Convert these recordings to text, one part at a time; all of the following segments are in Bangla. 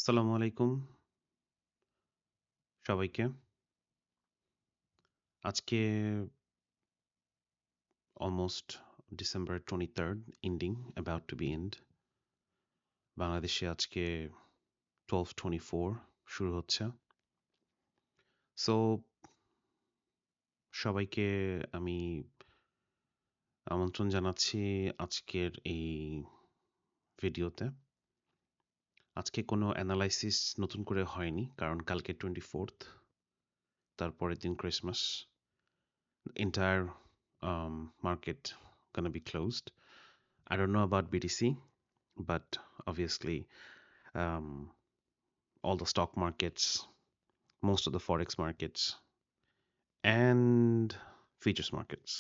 আসসালামু আলাইকুম সবাইকে। আজকে almost December 23rd ending, about to be end. বাংলাদেশে আজকে 12:24 শুরু হচ্ছে। সো সবাইকে আমি আমন্ত্রণ জানাচ্ছি আজকের এই ভিডিওতে। আজকে কোনো অ্যানালাইসিস নতুন করে হয়নি কারণ কালকে 24th, তারপরের দিন Christmas. Entire market gonna be closed. I don't know about BTC, but obviously um, all the stock markets, most of the forex markets, and futures markets.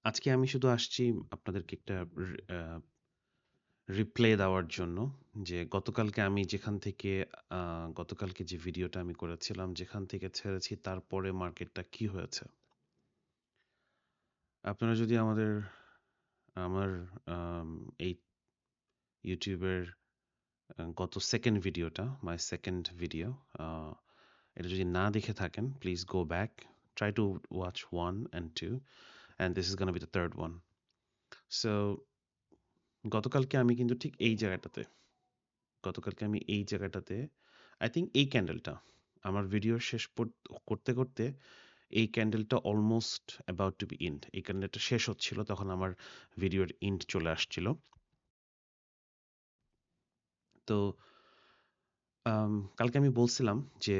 আজকে আমি শুধু আসছি আপনাদেরকে একটা রিপ্লে দেওয়ার জন্য যে গতকালকে আমি যেখান থেকে গতকালকে যে ভিডিওটা আমি করেছিলাম যেখান থেকে ছেড়েছি তারপরে মার্কেটটা কি হয়েছে। আপনারা যদি আমার এই ইউটিউবের গত সেকেন্ড ভিডিওটা, মাই সেকেন্ড ভিডিও, এটা যদি না দেখে থাকেন, please go back, try to watch 1 and 2, and this is gonna be the third one. So গতকালকে আমি কিন্তু ঠিক এই জায়গাটাতে আই থিঙ্ক এই ক্যান্ডেলটা আমার ভিডিও শেষ করতে করতে এই ক্যান্ডেলটা almost about to be end, এই ক্যান্ডেলটা শেষ হচ্ছিল তখন আমার ভিডিওর ইন্ড চলে আসছিল। তো কালকে আমি বলছিলাম যে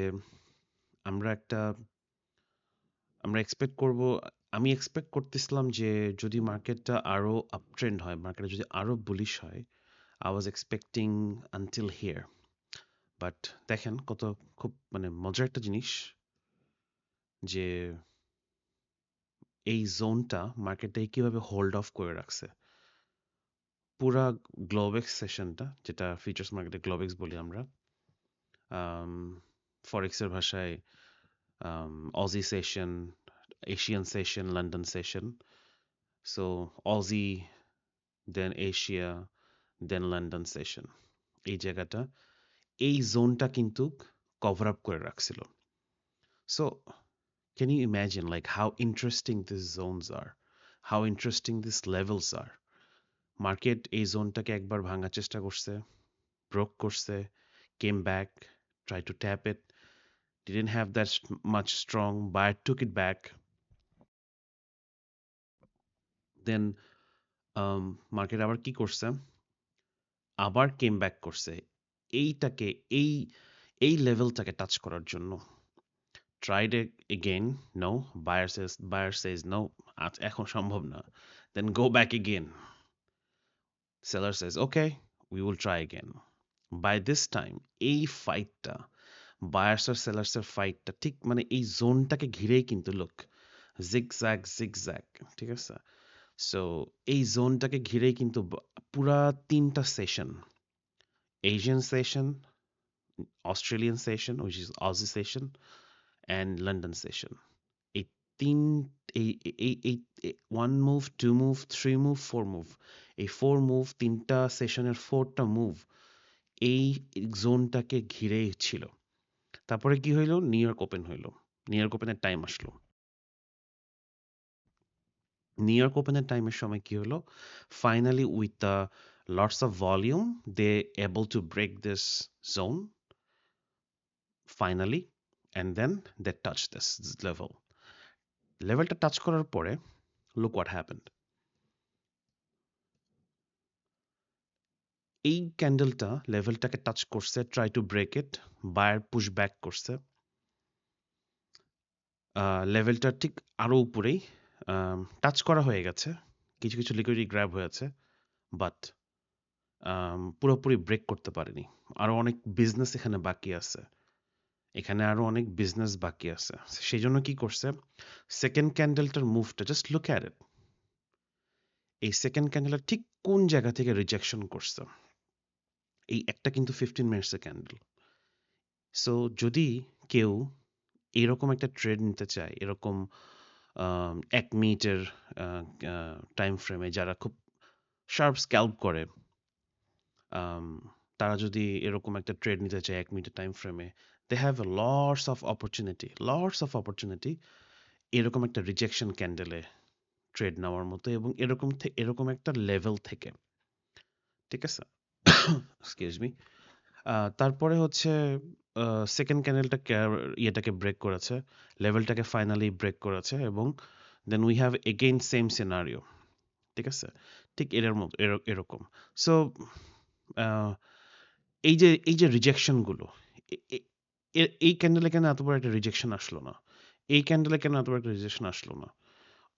আমরা এক্সপেক্ট করব, আমি এক্সপেক্ট করতেছিলাম যে যদি মার্কেটটা আরো আপ ট্রেন্ড হয়, মার্কেটে যদি আরো বুলিশ হয়, I was expecting until here. But দেখেন কত খুব মানে মজার একটা জিনিস যে এই জোনটা মার্কেটে কিভাবে হোল্ড অফ করে রাখছে। পুরা গ্লোবেক্স সেশনটা, যেটা ফিউচার্স মার্কেটে গ্লোবেক্স বলি আমরা, ফরেক্সের ভাষায় Aussie session, Asian session, London session. So Aussie, then Asia, then London session, এই জায়গাটা, এই জোনটা কিন্তু কভার আপ করে রাখছিল। So can you imagine like how interesting these zones are, how interesting these levels are? Market এই জোনটাকে একবার ভাঙার চেষ্টা করছে, ব্রোক করছে, came back, tried to tap it, didn't have that much strong buyer, took it back, then market আবার কি করছে, আবার কেম ব্যাক করছে এইটাকে, এই এই লেভেলটাকে টাচ করার জন্য। Tried again, no, buyer says no, এখন সম্ভব না, then go back again, seller says okay, we will try again. By this time এই ফাইটটা, বায়ার্স আর সেলার্সের ফাইটটা ঠিক মানে এই জোনটাকে ঘিরেই কিন্তু লোক জিগজ্যাগ, ঠিক আছে। সো এই জোনটাকে ঘিরেই কিন্তু পুরা 3টা session, Asian session, Australian session, which is Aussie session, and London session. এই তিন এই 1 মুভ, 2 মুভ, 3 মুভ, 4 মুভ, এই 4 মুভ, 3টা সেশনের 4টা মুভ এই জোনটাকে ঘিরেই ছিল। তারপরে কি হইল, নিউ ইয়র্ক ওপেন হইল, নিউ ইয়র্ক ওপেনের টাইম আসলো, নিউ ইয়র্ক ওপেনের টাইমের সময় কি হলো, finally with the lots of volume they able to break this zone finally, and then they touch this লেভেলটা টাচ করার পরে লুক হোয়াট হ্যাপেন্ড। এই ক্যান্ডেলটা লেভেলটাকে টাচ করছে, try to break it, buyer push back করছে, লেভেলটা ঠিক আরো উপরেই টাচ করা হয়ে গেছে, কিছু কিছু লিকুইডিটি গ্র্যাব হয়েছে, বাট পুরোপুরি ব্রেক করতে পারেনি। আরো অনেক বিজনেস এখানে বাকি আছে, এখানে আরো অনেক বিজনেস বাকি আছে। সেই জন্য কি করছে, সেকেন্ড ক্যান্ডেলটার মুভটা জাস্ট লুক অ্যাট ইট, এই সেকেন্ড ক্যান্ডেলটা ঠিক কোন জায়গা থেকে রিজেকশন করছে, এই একটা কিন্তু 15 মিনিটসের ক্যান্ডেল। সো যদি কেউ এরকম একটা ট্রেড নিতে চায়, এরকম 1 মিনিটের টাইম ফ্রেমে, যারা খুব শার্প স্ক্যাল্প করে, আম, তারা যদি এরকম একটা ট্রেড নিতে চায় 1 মিনিটের টাইম ফ্রেমে, they have lots of opportunity এরকম একটা রিজেকশন ক্যান্ডেলে ট্রেড নেওয়ার মতো, এবং এরকম একটা লেভেল থেকে, ঠিক আছে? Excuse me. তারপরে হচ্ছে সেকেন্ড ক্যান্ডেলটা ইয়েটাকে ব্রেক করেছে, লেভেলটাকে ফাইনালি ব্রেক করেছে, এবং then we have again same scenario, ঠিক আছে? ঠিক এর মতো এরকম। সো এই যে রিজেকশনগুলো, এই ক্যান্ডেলে কেন এত বড় একটা রিজেকশন আসলো না? এই ক্যান্ডেলে কেন এত বড় একটা রিজেকশন আসলো না?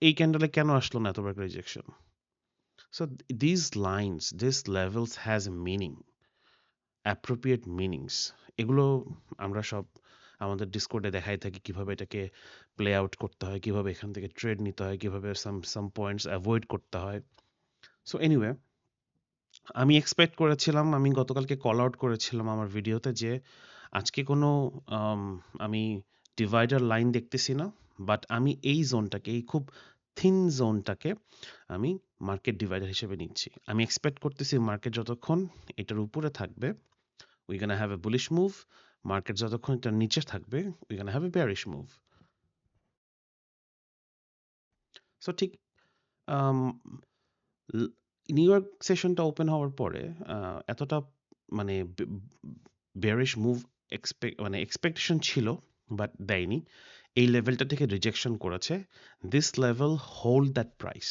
এই ক্যান্ডেলে কেন আসলো না এত বড় একটা rejection? So this lines, this levels has a meaning, appropriate meanings. এগুলো আমরা সব আমাদের ডিসকর্ডে দেখাই থাকি, কিভাবে এটাকে প্লে আউট করতে হয়, কিভাবে এখান থেকে ট্রেড নিতে হয়, কিভাবে সাম পয়েন্টস অ্যাভয়েড করতে হয়। সো এনিওয়ে, আমি এক্সপেক্ট করেছিলাম, আমি গতকালকে কল আউট করেছিলাম আমার ভিডিওতে, যে আজকে কোনো আমি ডিভাইডার লাইন দেখতেছি না, বাট আমি এই জোনটাকে, এই খুব থিন জোনটাকে আমি মার্কেট ডিভাইডার হিসেবে নিচ্ছি। আমি এক্সপেক্ট করতেছি মার্কেট যতক্ষণ এটার উপরে থাকবে, we gonna have a bullish move. Market যতক্ষণ এটার নিচে থাকবে, we gonna have a bearish move. So ঠিক নিউ ইয়র্ক সেশনটা ওপেন হওয়ার পরে এতটা মানে বেয়ারিশ মুভ এক্সপেকটেশন ছিল, বাট দেয়নি। এই লেভেলটা থেকে রিজেকশন করেছে। This level hold that price.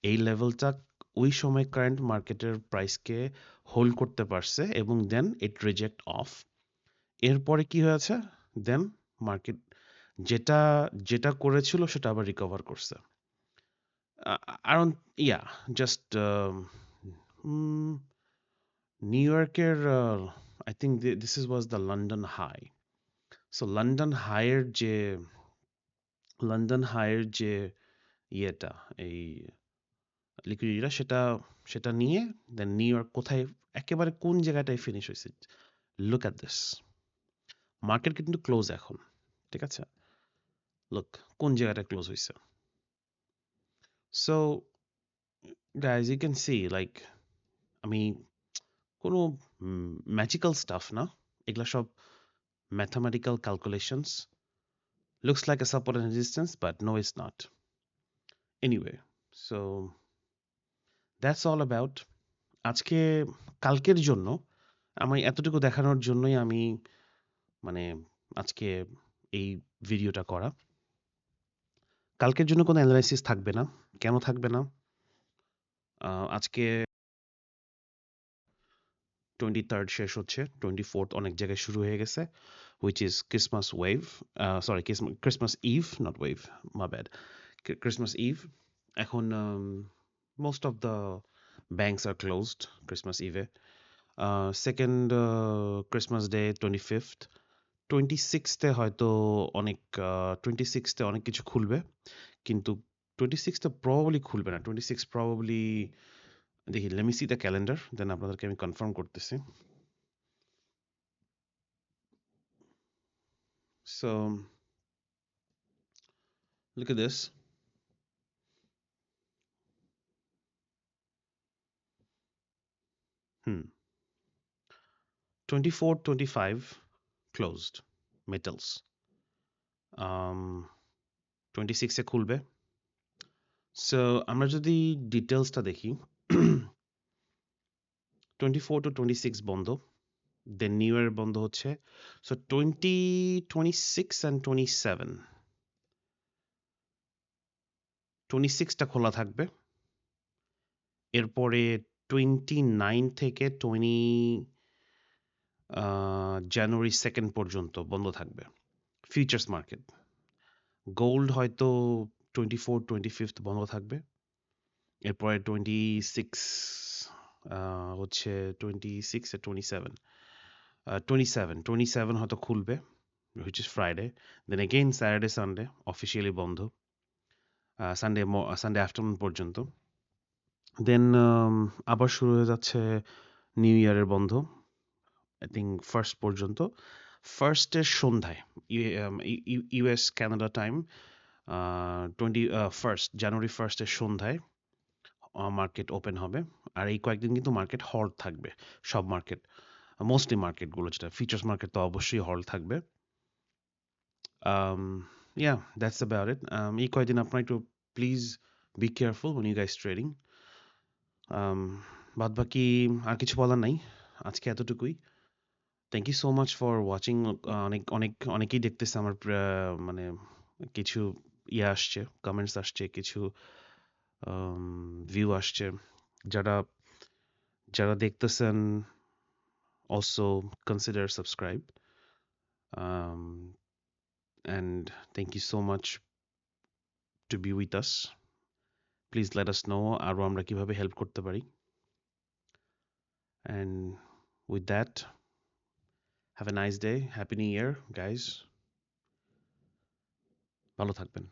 এই লেভেলটা ওই সময় কারেন্ট মার্কেটের প্রাইসকে হোল্ড করতে পারছে, এবং দেন ইট রিজেক্ট অফ। এরপরে কি হয়েছে? দেন মার্কেট যেটা যেটা করেছিল সেটা আবার রিকভার করছে। জাস্ট নিউ ইয়র্কের, I think this was the London high. So London হাইয়ের যে ইয়েটা, এই লিকুইডিটিটা, সেটা নিয়ে দেন নিউ ইয়র্ক কোথায়, একেবারে কোন জায়গাটায় ফিনিশ হয়েছে। লুক অ্যাট দিস, মার্কেট কিন্তু ক্লোজ এখন, ঠিক আছে? লুক কোন জায়গাটায় ক্লোজ হয়েছে। So guys, you can see, like, আমি কোনো ম্যাজিক্যাল স্টাফ না, এগুলা সব mathematical calculations. Looks like a support and resistance, but no it's not. Anyway, so that's all about আজকে। কালকের জন্য আমি এতটুকু দেখানোর জন্যই আমি মানে আজকে এই ভিডিওটা করা। কালকের জন্য কোনো অ্যানালাইসিস থাকবে না। কেন থাকবে না? আজকে 23rd শেষ হচ্ছে, 24th অনেক জায়গায় শুরু হয়ে গেছে, which is Christmas wave, sorry, Christmas Eve, not wave, my bad, Christmas Eve. এখন most of the banks are closed Christmas Eve. Second Christmas Day 25th, 26th হয়তো অনেক 26th অনেক কিছু খুলবে, কিন্তু 26th প্রবাবলি খুলবে না। 26 প্রবাবলি, দেখি, let me see the calendar, then আপনাদেরকে আমি কনফার্ম করতেছি। So look at this. 24, 25 closed metals. 26 এ খুলবে। সো আমরা যদি ডিটেলসটা দেখি, 24 to 26 বন্ধ, দেন নিউ ইয়ার বন্ধ হচ্ছে। সো 20, 26 and 27, 26টা খোলা থাকবে। এরপরে 29 থেকে জানুয়ারি 2nd পর্যন্ত বন্ধ থাকবে ফিউচার্স মার্কেট। গোল্ড হয়তো 24, 25 বন্ধ থাকবে। এরপরে 26 হচ্ছে 26 আর 27 হয়তো খুলবে, which is Friday. Then again Saturday, Sunday officially বন্ধ, সানডে আফটারনুন পর্যন্ত। দেন আবার শুরু হয়ে যাচ্ছে নিউ ইয়ারের বন্ধ, আই থিঙ্ক ফার্স্ট পর্যন্ত। ফার্স্টের সন্ধ্যায় ইউএস কানাডা টাইম, জানুয়ারি 1st সন্ধ্যায় মার্কেট ওপেন হবে। আর এই কয়েকদিন কিন্তু মার্কেট হল্ড থাকবে। সব মার্কেট, মোস্টলি মার্কেটগুলো, যেটা ফিচার্স মার্কেট তো অবশ্যই হল্ড থাকবে। Yeah, that's about it. এই কয়েকদিন আপনারা একটু please be careful when you guys trading. বাদ বাকি আর কিছু বলার নাই, আজকে এতটুকুই। Thank you so much for watching. অনেকেই দেখতেছে আমার মানে কিছু আসছে, কমেন্টস আসছে, কিছু ভিউ আসছে। যারা যারা দেখতেছেন, also consider subscribe, and thank you so much to be with us. Please let us no আরও আমরা কিভাবে হেল্প করতে পারি। And with that, have a nice day. Happy New Year, guys. ভালো থাকবেন।